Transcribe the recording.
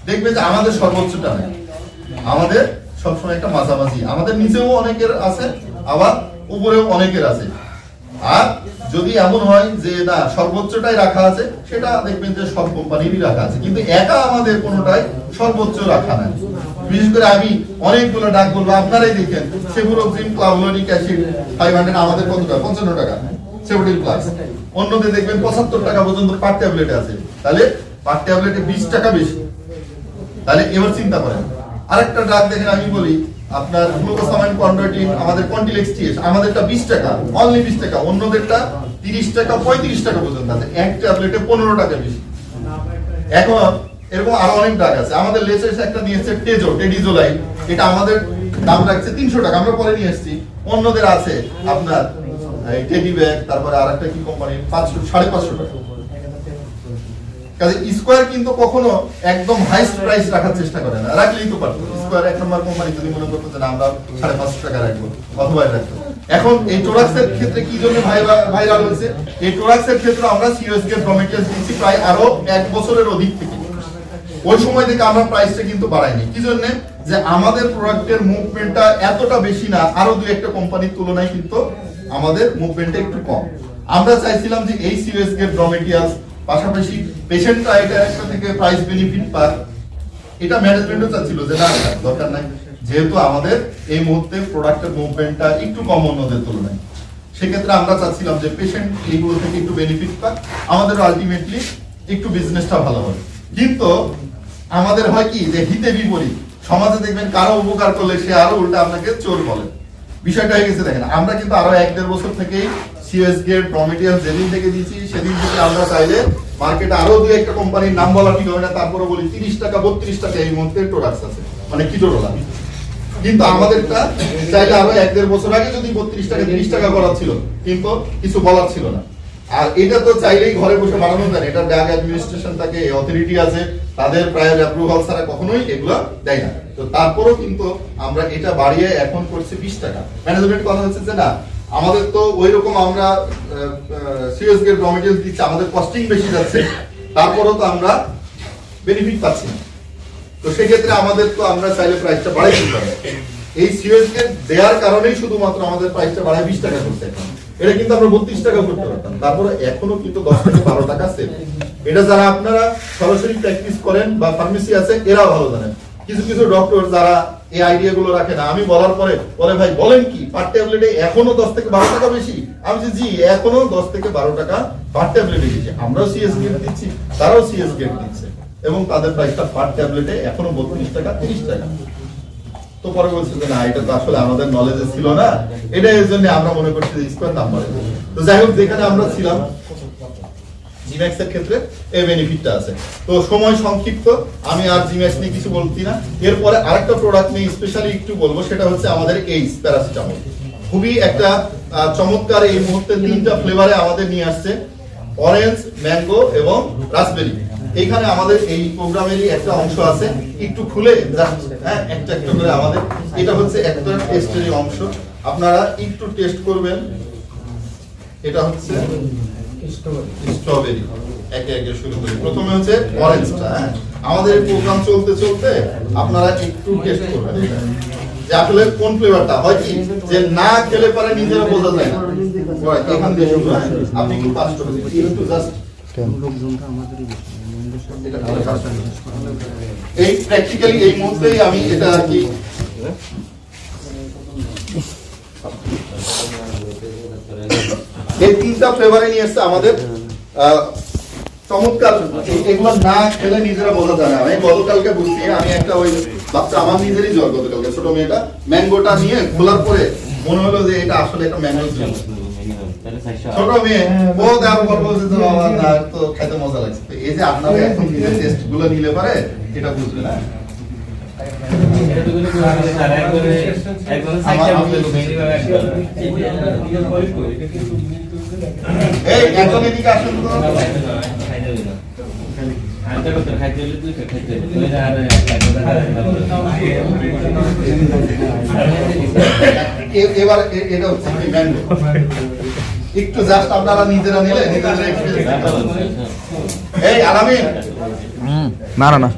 দেখবে যে আমাদের সর্বোচ্চটা নেই, আমাদের সবসময় একটা মাঝামাঝি, আমাদের নিচেও অনেকের আছে আবার উপরেও অনেকের আছে। আর যদি এমন হয় যে না সর্বোচ্চটাই রাখা আছে, সেটা দেখবেন যে সব কোম্পানিরই রাখা আছে, কিন্তু একা আমাদের কোনোটাই সর্বোচ্চ রাখা নাই। বিশেষ করে আমি অনেকগুলো ডাক বলবো, আপনারাই দেখেন সেফুরোক্সিন ক্লাউলোনিক অ্যাসিড 500 আমাদের কত টাকা, 55 টাকা সেফুটিল প্লাস। অন্যদের দেখবেন 75 টাকা পর্যন্ত পার ট্যাবলেট আছে, তাহলে পার ট্যাবলেটে 20 টাকা বেশি। তাহলে এবার চিন্তা করেন, আরেকটা ড্রাগ দেখেন আমি বলি আপনার গ্লুকোসামাইন কনভার্টিং আমাদের কন্টিলেক্স টিএস, আমাদেরটা 20 টাকা, অনলি 20 টাকা, অন্যদেরটা 30 টাকা 35 টাকা পর্যন্ত আছে, এক ট্যাবলেটে 15 টাকা বেশি। এখন এরকম আরো অনেক ড্রাগ আছে, আমাদের লেটেস্ট একটা নিয়েছে টেডিজোলাইন, এটা আমাদের দাম রাখছে 300 টাকা, আমরা পরে নিয়ে এসেছি। অন্যদের আছে আপনার এই টেডি ব্যাগ, তারপরে আরেকটা কি কোম্পানি 500 550 টাকা। কাজে স্কয়ার কিন্তু কখনো একদম হাইস্ট প্রাইস রাখার চেষ্টা করে না, রাখলেই তো পারতো। স্কয়ার এক নম্বর কোম্পানি যদি মনে করতো যে আমরা 550 টাকা রাখবো অথবা রাখবো। এখন এই টোরাক্সের ক্ষেত্রে কি জন্য ভাইরাল হয়েছে, এই টোরাক্সের ক্ষেত্রে আমরা সিরিয়াস গেট প্রমিটেন্স দিচ্ছি প্রায় আরো 1 বছরের অধিক থেকে। ওই সময় থেকে আমরা প্রাইসটা কিন্তু বাড়াইনি, কি জন্য, যে আমাদের প্রোডাক্টের মুভমেন্টটা এতটা বেশি না, আরো দুই একটা কোম্পানির তুলনায় কিন্তু আমাদের মুভমেন্টটা একটু কম। আমরা চাইছিলাম যে এই সিরিয়াস গেট প্রমিটেন্স পাশাপাশি পেশেন্টরা এটা একটা থেকে প্রাইস বেনিফিট পায়, এটা ম্যানেজমেন্টও চাচ্ছিল যে না দরকার নাই, যেহেতু আমাদের এই মুহূর্তে প্রোডাক্টের মুভমেন্টটা একটু কম অন্যদের তুলনায়, সেক্ষেত্রে আমরা চাচ্ছিলাম যে পেশেন্ট এইগুলো থেকে একটু বেনিফিট পাক, আমাদের আলটিমেটলি একটু বিজনেসটা ভালো হবে। কিন্তু আমাদের হয় কি যে হিতে বিপরীত, সমাজে দেখবেন কারো উপকার করলে সে আরো উল্টা আপনাকে চোর বলে, বিষয়টা হয়ে গেছে। দেখেন আমরা কিন্তু আরো 1-1.5 বছর থেকেই সিএস গেট প্রমিটেন্স যেদিন থেকে দিয়েছি সেদিন থেকে আমরা চাইলে মার্কেটে আরো দুই একটা কোম্পানির নাম বলা ঠিক হবে না, তারপরে বলি 30 টাকা 32 টাকা এই মুহূর্তে টোরাক্স আছে, মানে কিটোরোলা। কিন্তু আমাদেরটা চাইলে আরো 1-1.5 বছর আগে যদি 32 টাকা 30 টাকা করা ছিল, কিন্তু কিছু বলার ছিল না। আর এটা তো চাইলেই ঘরে বসে বানানো যায়, এটা ড্রাগ অ্যাডমিনিস্ট্রেশন থাকে, অথরিটি আছে, তাদের প্রায়র অ্যাপ্রুভাল ছাড়া কখনোই এগুলো দেয় না। তো তারপরেও কিন্তু আমরা এটা বাড়িয়ে এখন করছি 20 টাকা। ম্যানেজমেন্ট কথা হচ্ছে যে না আমাদের তো ওই রকম আমরা সিরিয়াস গেট প্রমিটেন্স দিচ্ছি, আমাদের কস্টিং বেশি যাচ্ছে, তারপরেও তো আমরা বেনিফিট পাচ্ছি না। তো সেক্ষেত্রে আমাদের তো আমরা চাইলে প্রাইসটা বাড়াই দিতে পারি। এই সিরিয়াস গেট দেওয়ার কারণেই শুধুমাত্র আমাদের প্রাইসটা বাড়ায় 20 টাকা করতে, এটা কিন্তু আমরা 32 টাকা করতে পারতাম, তারপরে এখনো কিন্তু 10 থেকে 12 টাকা সেভ। এটা যারা আপনারা সরাসরি প্র্যাকটিস করেন বা ফার্মেসি আছে এরাও ভালো জানেন। কিছু কিছু ডক্টর যারা এই আইডিয়া গুলো রাখে না, আমি বলার পরে বলে ভাই বলেন কি পার ট্যাবলেটে এখনো 10 থেকে 12 টাকা বেশি, আমি যে জি এখনো 10 থেকে 12 টাকা পার ট্যাবলেটে বেশি, আমরাও সিএস গেট দিচ্ছি তারাও সিএস গেট দিচ্ছে, এবং তাদের প্রাইসটা পার ট্যাবলেটে এখনো 32 টাকা 30 টাকা। তো পরে বলছে যে না এটা তো আসলে আমাদের নলেজে ছিল না, এটা এর জন্য আমরা মনে করছি যে স্কয়ার নাম্বার। তো যাই হোক যেখানে আমরা ছিলাম জিম্যাক্স এর ক্ষেত্রে এই বেনিফিটটা আছে। তো সময় সংক্ষিপ্ত, আমি আর জিম্যাক্স নিয়ে কিছু বলছি না। এরপরে আরেকটা প্রোডাক্ট নিয়ে স্পেশালি একটু বলবো, সেটা হচ্ছে আমাদের এইস প্যারাসিটামল। খুবই একটা চমৎকার এই মুহূর্তে 3টা ফ্লেভারে আমাদের নিয়ে আসছে, অরেঞ্জ, ম্যাঙ্গো এবং রাসবেরি। এইখানে আমাদের এই প্রোগ্রামেরই একটা অংশ আছে, একটু খুলে হ্যাঁ একটা একটা করে আমাদের এটা হচ্ছে একটা টেস্টেরই অংশ, আপনারা একটু টেস্ট করবেন। এটা হচ্ছে স্ট্রবেরি, একে একে শুরু করি। প্রথমে হচ্ছে অরেঞ্জটা। হ্যাঁ আমাদের এই প্রোগ্রাম চলতে চলতে আপনারা একটু টেস্ট করবেন যে আসলে কোন ফ্লেভারটা। হয় কি যে না খেলে পারে নিজেরা বোঝা যায় না, এখান দিয়ে শুরু। আপনি একটু পাস করে দিন, একটু জাস্ট এই প্র্যাকটিক্যালি এই মুহূর্তেই আমি এটা আর কি এই 3টা ফ্লেভারে নিয়ে এসেছে আমাদের চমৎকার। এগুলো না খেলে নিজেরা বোঝা যায় না। আমি গতকালকে বুঝছি, আমি একটা ওই বাচ্চা আমার নিজেরই জ্বর গতকালকে, ছোট মেয়েটা ম্যাঙ্গোটা নিয়ে খোলার পরে মনে হলো যে এটা আসলে একটা ম্যাঙ্গো ছিল। ছোট মেয়ে ও দেওয়ার পর বলছে যে বাবা না তো খেতে মজা লাগছে। এই যে আপনারা এখন নিজের টেস্ট গুলো নিলে পারে এটা বুঝবে না। এই একজন এদিকে আসুন তো। এবার এটা হচ্ছে ম্যাঙ্গো, একটু জাস্ট আপনারা নিজেরা নিলে নিজেরা এক্সপেরিয়েন্স। এই আলামিন না না না